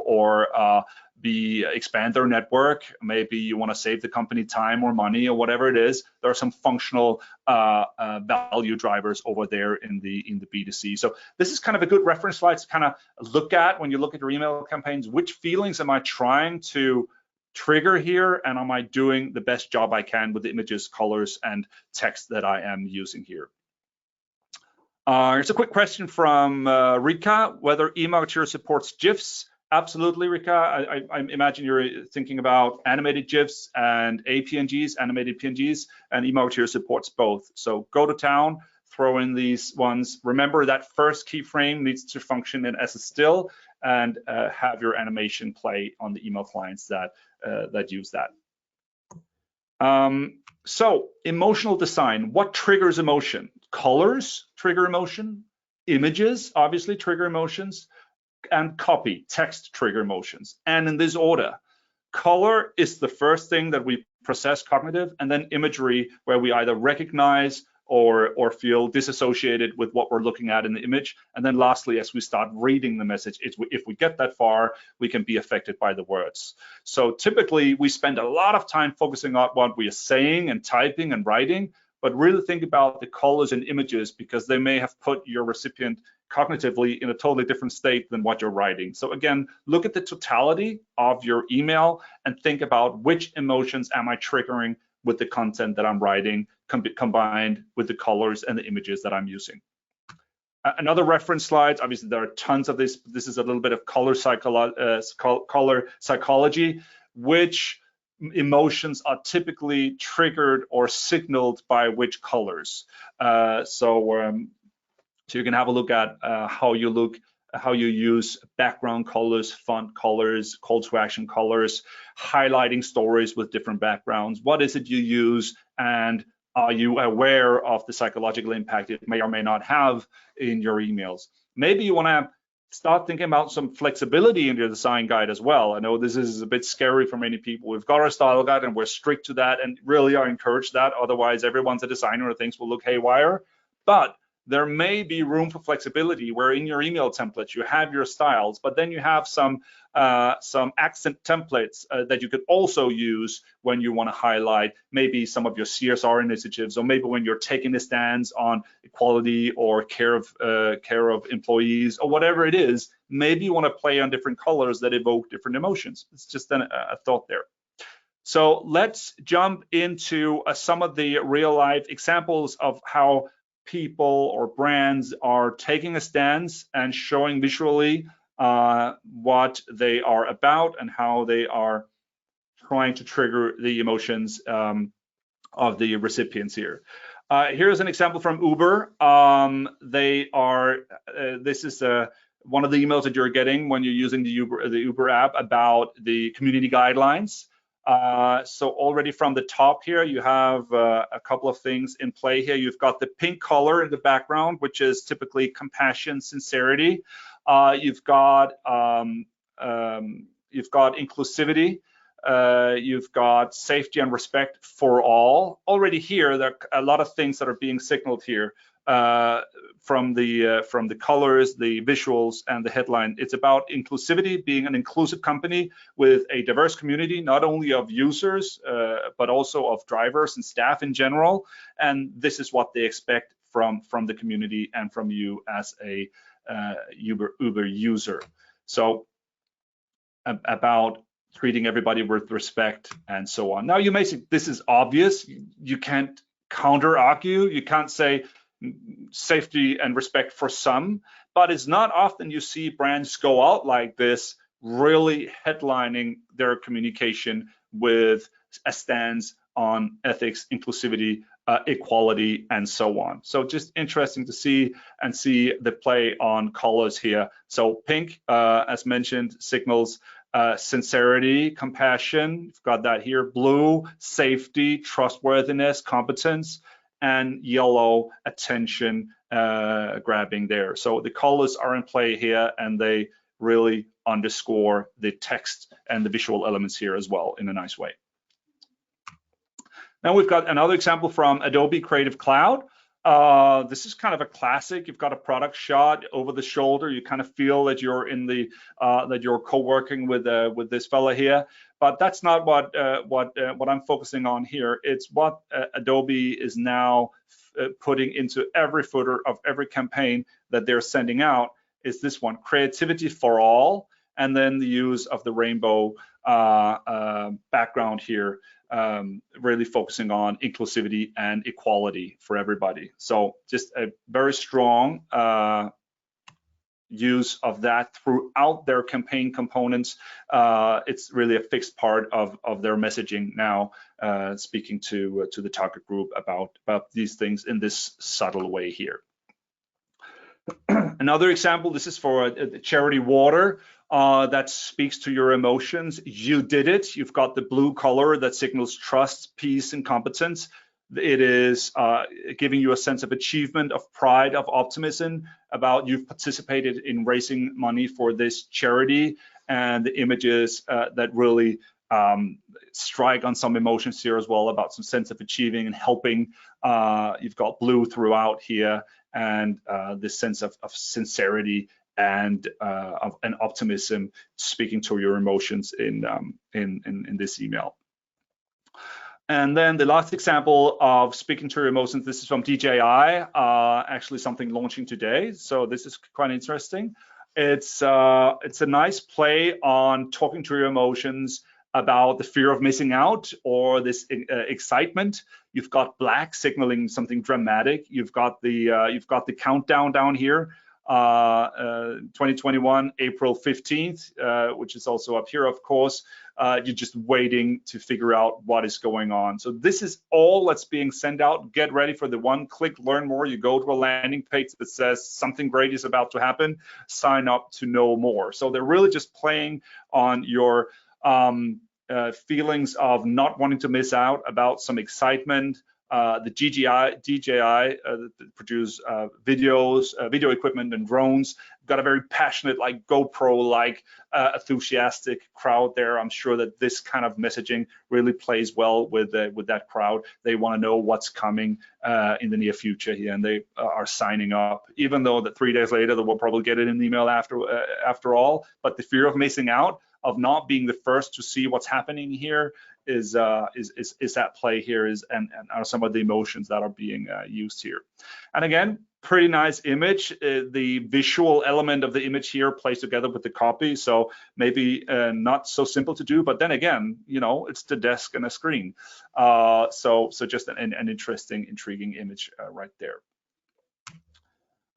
or expand their network. Maybe you want to save the company time or money or whatever it is. There are some functional value drivers over there in the B2C. So this is kind of a good reference slide to kind of look at when you look at your email campaigns. Which feelings am I trying to trigger here, and am I doing the best job I can with the images, colors, and text that I am using here? Here's a quick question from Rika, whether Emailture supports Gifs. Absolutely, Rika. I imagine you're thinking about animated GIFs and APNGs, animated PNGs, and Emailture supports both. So go to town, throw in these ones. Remember that first keyframe needs to function as a still, and have your animation play on the email clients that use that. So emotional design, what triggers emotion? Colors trigger emotion, images obviously trigger emotions, and copy, text trigger emotions. And in this order, color is the first thing that we process cognitive, and then imagery, where we either recognize or feel disassociated with what we're looking at in the image. And then lastly, as we start reading the message, if we get that far, we can be affected by the words. So typically we spend a lot of time focusing on what we are saying and typing and writing, but really think about the colors and images, because they may have put your recipient cognitively in a totally different state than what you're writing. So again, look at the totality of your email and think about which emotions am I triggering with the content that I'm writing, combined with the colors and the images that I'm using. Another reference slide, obviously there are tons of this. This is a little bit of color psychology, which emotions are typically triggered or signaled by which colors. So you can have a look at how you use background colors, font colors, call to action colors, highlighting stories with different backgrounds. What is it you use, and are you aware of the psychological impact it may or may not have in your emails? Maybe you want to start thinking about some flexibility in your design guide as well. I know this is a bit scary for many people. We've got our style guide and we're strict to that, and really I encourage that. Otherwise, everyone's a designer and things will look haywire. But there may be room for flexibility where in your email templates you have your styles, but then you have some accent templates that you could also use when you want to highlight maybe some of your CSR initiatives, or maybe when you're taking a stance on equality or care of employees or whatever it is. Maybe you want to play on different colors that evoke different emotions. It's just a thought there. So let's jump into some of the real life examples of how people or brands are taking a stance and showing visually what they are about and how they are trying to trigger the emotions of the recipients here. Here's an example from Uber. This is one of the emails that you're getting when you're using the Uber app about the community guidelines. So already from the top here, you have a couple of things in play here. You've got the pink color in the background, which is typically compassion, sincerity. You've got inclusivity. You've got safety and respect for all. Already here, there are a lot of things that are being signaled here. from the colors, the visuals, and the headline. It's about inclusivity, being an inclusive company with a diverse community, not only of users, but also of drivers and staff in general. And this is what they expect from the community and from you as a Uber user. So about treating everybody with respect and so on. Now you may say this is obvious. You can't counter argue. You can't say safety and respect for some, but it's not often you see brands go out like this, really headlining their communication with a stance on ethics, inclusivity, equality, and so on. So just interesting to see the play on colors here. So pink, as mentioned, signals sincerity, compassion. You've got that here. Blue, safety, trustworthiness, competence, and yellow, attention grabbing there. So the colors are in play here, and they really underscore the text and the visual elements here as well in a nice way. Now we've got another example from Adobe Creative Cloud. This is kind of a classic. You've got a product shot over the shoulder. You kind of feel that you're in the that you're co-working with this fella here. But that's not what I'm focusing on here. It's what Adobe is now putting into every footer of every campaign that they're sending out. Is this one, creativity for all, and then the use of the rainbow background here. Really focusing on inclusivity and equality for everybody. So just a very strong use of that throughout their campaign components. It's really a fixed part of their messaging now, speaking to the target group about these things in this subtle way here. Another example, this is for a charity water. That speaks to your emotions. You did it. You've got the blue color that signals trust, peace, and competence. It is giving you a sense of achievement, of pride, of optimism about you've participated in raising money for this charity, and the images that really strike on some emotions here as well about some sense of achieving and helping. You've got blue throughout here, and this sense of sincerity and an optimism speaking to your emotions in this email. And then the last example of speaking to your emotions, this is from DJI, actually something launching today. So this is quite interesting. It's a nice play on talking to your emotions about the fear of missing out or this excitement. You've got black signaling something dramatic. You've got the countdown down here. 2021, April 15th, which is also up here, of course. You're just waiting to figure out what is going on. So this is all that's being sent out. Get ready for the one-click learn more. You go to a landing page that says something great is about to happen. Sign up to know more. So they're really just playing on your feelings of not wanting to miss out about some excitement. The DJI produce videos, video equipment, and drones. Got a very passionate, like GoPro-like, enthusiastic crowd there. I'm sure that this kind of messaging really plays well with that crowd. They want to know what's coming in the near future here, and they are signing up. Even though that 3 days later they will probably get it in the email after all. But the fear of missing out, of not being the first to see what's happening here, is at play here, and are some of the emotions that are being used here. And again, pretty nice image. The visual element of the image here plays together with the copy, so maybe not so simple to do, but then again, you know, it's the desk and a screen. So just an interesting, intriguing image right there.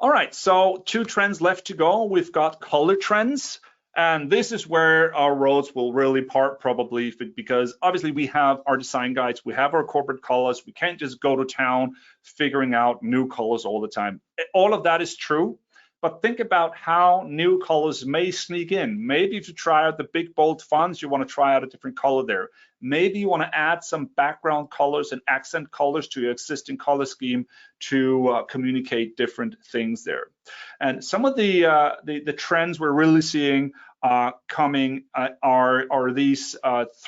All right, so 2 trends left to go. We've got color trends. And this is where our roads will really part, probably, because obviously we have our design guides, we have our corporate colors. We can't just go to town figuring out new colors all the time. All of that is true, but think about how new colors may sneak in. Maybe if you try out the big, bold fonts, you want to try out a different color there. Maybe you want to add some background colors and accent colors to your existing color scheme to communicate different things there. And some of the trends we're really seeing coming are these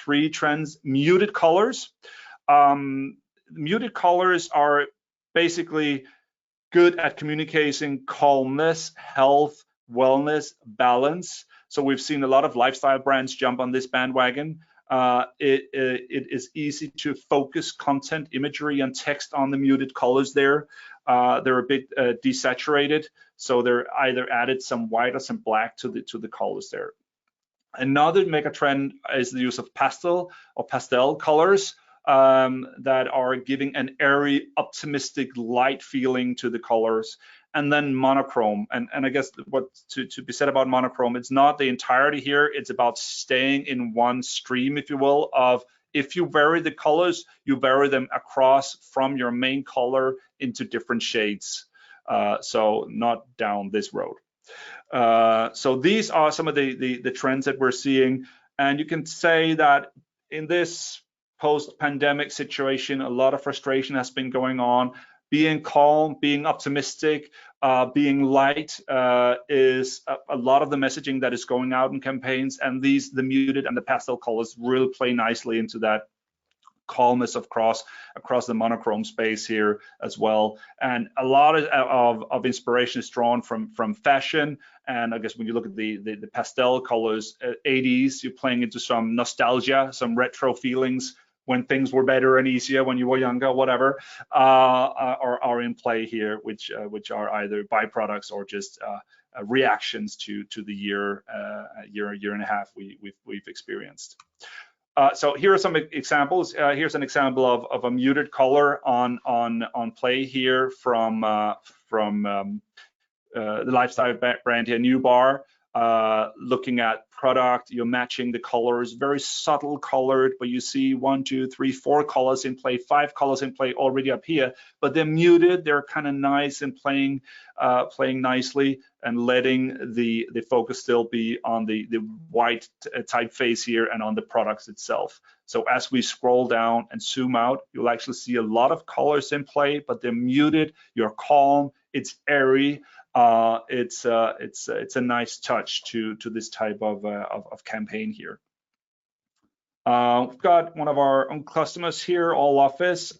3 trends. Muted colors. Muted colors are basically good at communicating calmness, health, wellness, balance. So we've seen a lot of lifestyle brands jump on this bandwagon. It is easy to focus content, imagery, and text on the muted colors there. They're a bit desaturated, so they're either added some white or some black to the colors there. Another mega trend is the use of pastel or pastel colors that are giving an airy, optimistic, light feeling to the colors. And then monochrome. And I guess what to be said about monochrome, it's not the entirety here. It's about staying in one stream, if you will, of if you vary the colors, you vary them across from your main color into different shades. So not down this road. So these are some of the trends that we're seeing. And you can say that in this post-pandemic situation, a lot of frustration has been going on. Being calm, being optimistic, being light is a lot of the messaging that is going out in campaigns, and the muted and the pastel colors really play nicely into that calmness across the monochrome space here as well. And a lot of inspiration is drawn from fashion. And I guess when you look at the pastel colors, 80s, you're playing into some nostalgia, some retro feelings when things were better and easier when you were younger, whatever, are in play here, which are either byproducts or just reactions to the year and a half we've experienced. So here are some examples. Here's an example of a muted color on play here from the lifestyle brand here, New Bar. Looking at product, you're matching the colors, very subtle colored, but you see 1, 2, 3, 4 colors in play, 5 colors in play already up here, but they're muted, they're kind of nice and playing nicely and letting the focus still be on the white typeface here and on the products itself. So as we scroll down and zoom out, you'll actually see a lot of colors in play, but they're muted, you're calm, it's airy. It's a nice touch to this type of campaign here. We've got one of our own customers here, All Office,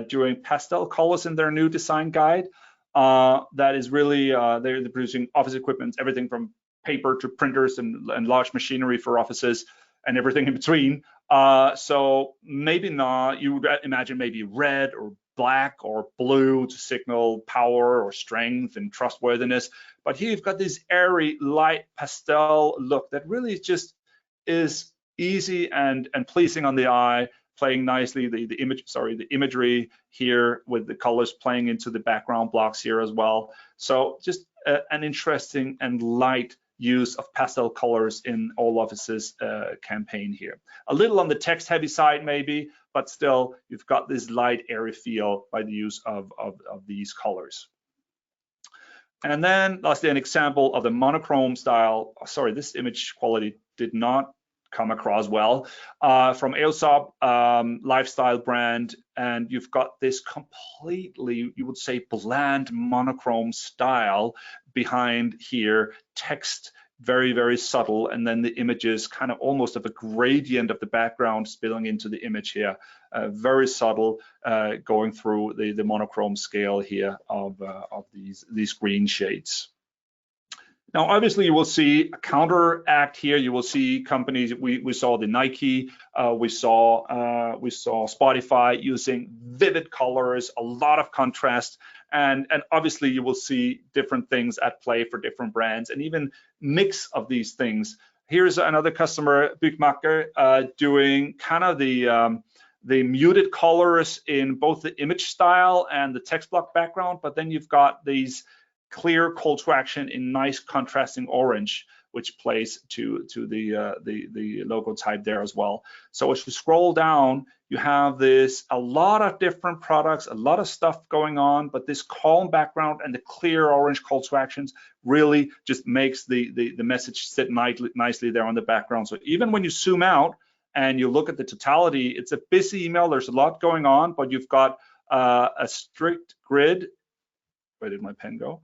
doing pastel colors in their new design guide. That is really they're producing office equipment, everything from paper to printers and large machinery for offices and everything in between. So maybe not, you would imagine maybe red or black or blue to signal power or strength and trustworthiness. But here you've got this airy light pastel look that really just is easy and pleasing on the eye, playing nicely the imagery here with the colors playing into the background blocks here as well. So just an interesting and light use of pastel colors in All Office's campaign here. A little on the text heavy side maybe, but still you've got this light airy feel by the use of these colors. And then lastly, an example of the monochrome style. Sorry, this image quality did not come across well, from Aesop, lifestyle brand, and you've got this completely, you would say, bland monochrome style behind here, text very, very subtle, and then the images kind of almost of a gradient of the background spilling into the image here, very subtle, going through the monochrome scale here of these green shades. Now, obviously, you will see a counteract here. You will see companies. We saw the Nike. We saw Spotify using vivid colors, a lot of contrast, and obviously you will see different things at play for different brands, and even mix of these things. Here's another customer, Buchmacher, doing kind of the muted colors in both the image style and the text block background, but then you've got these clear call to action in nice contrasting orange, which plays to the logo type there as well. So as you scroll down, you have a lot of different products, a lot of stuff going on, but this calm background and the clear orange call to actions really just makes the message sit nicely there on the background. So even when you zoom out and you look at the totality, it's a busy email. There's a lot going on, but you've got a strict grid. Where did my pen go?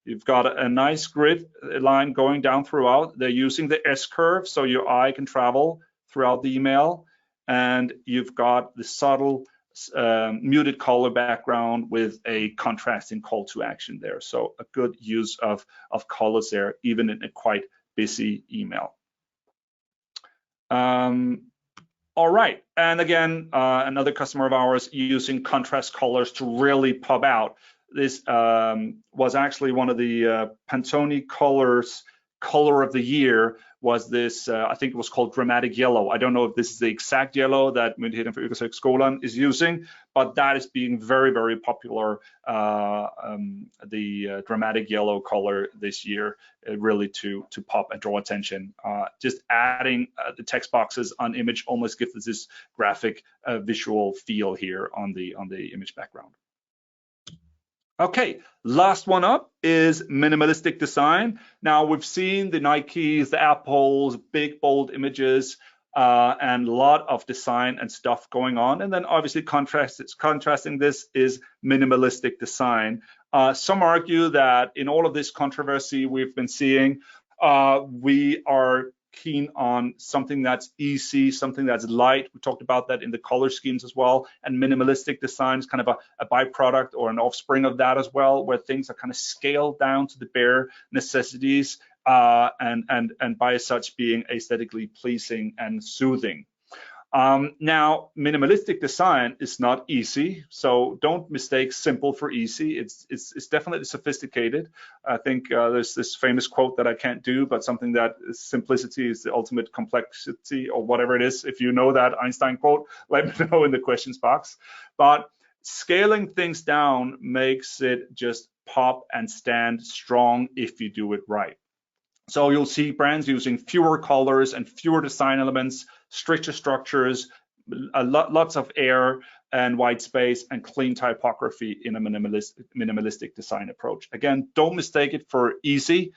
You've got a nice grid line going down throughout. They're using the S-curve so your eye can travel throughout the email. And you've got the subtle muted color background with a contrasting call to action there. So a good use of colors there, even in a quite busy email. All right, and again, another customer of ours using contrast colors to really pop out. This was actually one of the Pantone colors. Color of the year was this, I think it was called Dramatic Yellow. I don't know if this is the exact yellow that Myndigheten för Yrkeshögskolan is using, but that is being very, very popular, the Dramatic Yellow color this year, really to pop and draw attention. Just adding the text boxes on image almost gives this graphic visual feel here on the image background. Okay, last one up is minimalistic design. Now we've seen the Nikes, the Apples, big bold images, and a lot of design and stuff going on. And then obviously contrasting this is minimalistic design. Some argue that in all of this controversy we've been seeing, we are keen on something that's easy, something that's light. We talked about that in the color schemes as well, and minimalistic design is kind of a byproduct or an offspring of that as well, where things are kind of scaled down to the bare necessities, and by such being aesthetically pleasing and soothing. Now, minimalistic design is not easy, so don't mistake simple for easy. It's definitely sophisticated. I think there's this famous quote that I can't do, but something that simplicity is the ultimate complexity, or whatever it is. If you know that Einstein quote, let me know in the questions box. But scaling things down makes it just pop and stand strong if you do it right. So you'll see brands using fewer colors and fewer design elements, stricter structures, lots of air and white space, and clean typography in a minimalistic design approach. Again, don't mistake it for easy,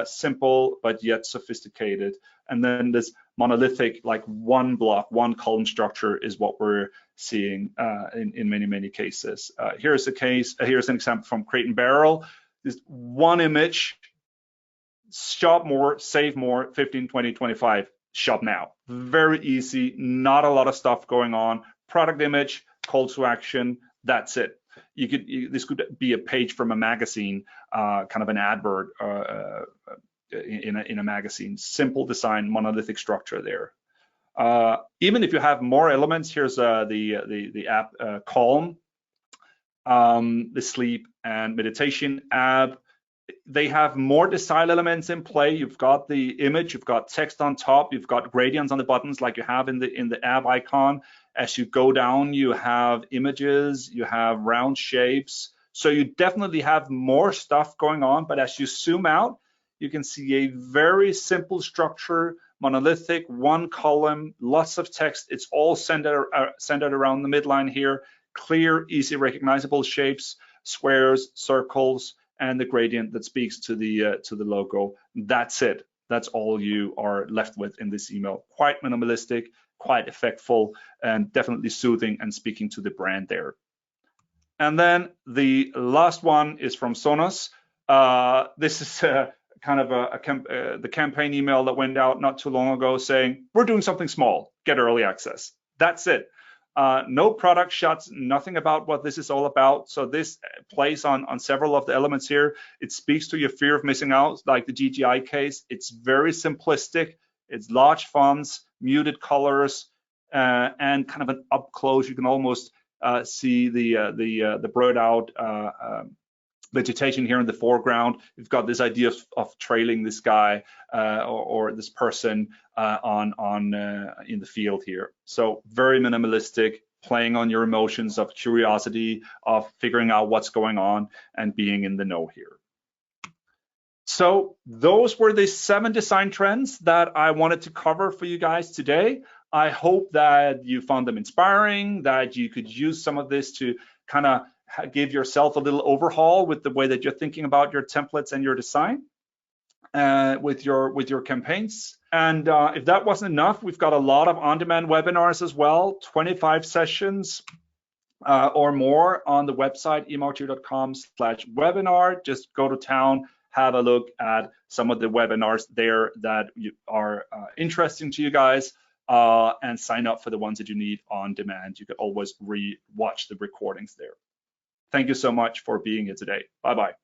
simple, but yet sophisticated. And then this monolithic, like one block, one column structure is what we're seeing in many cases. Here's an example from Crate and Barrel. This one image. Shop more, save more, 15, 20, 25, shop now. Very easy, not a lot of stuff going on. Product image, call to action, that's it. This could be a page from a magazine, kind of an advert in a magazine. Simple design, monolithic structure there. Even if you have more elements, here's the app Calm, the sleep and meditation app. They have more design elements in play. You've got the image, you've got text on top, you've got gradients on the buttons like you have in the app icon. As you go down, you have images, you have round shapes. So you definitely have more stuff going on, but as you zoom out, you can see a very simple structure, monolithic, one column, lots of text. It's all centered around the midline here. Clear, easy, recognizable shapes, squares, circles, and the gradient that speaks to the logo. That's it. That's all you are left with in this email. Quite minimalistic, quite effectful, and definitely soothing and speaking to the brand there. And then the last one is from Sonos. This is kind of the campaign email that went out not too long ago saying, we're doing something small, get early access. That's it. No product shots, nothing about what this is all about. So this plays on several of the elements here. It speaks to your fear of missing out, like the GGI case. It's very simplistic. It's large fonts, muted colors, and kind of an up close. You can almost see the blurred out vegetation here in the foreground. You've got this idea of trailing this guy or this person in the field here. So very minimalistic, playing on your emotions of curiosity, of figuring out what's going on and being in the know here. So those were the 7 design trends that I wanted to cover for you guys today. I hope that you found them inspiring, that you could use some of this to kind of give yourself a little overhaul with the way that you're thinking about your templates and your design with your campaigns. And if that wasn't enough, we've got a lot of on-demand webinars as well, 25 sessions or more on the website emouture.com/webinar. Just go to town, have a look at some of the webinars there that are interesting to you guys. and sign up for the ones that you need on demand. You can always re-watch the recordings there. Thank you so much for being here today. Bye-bye.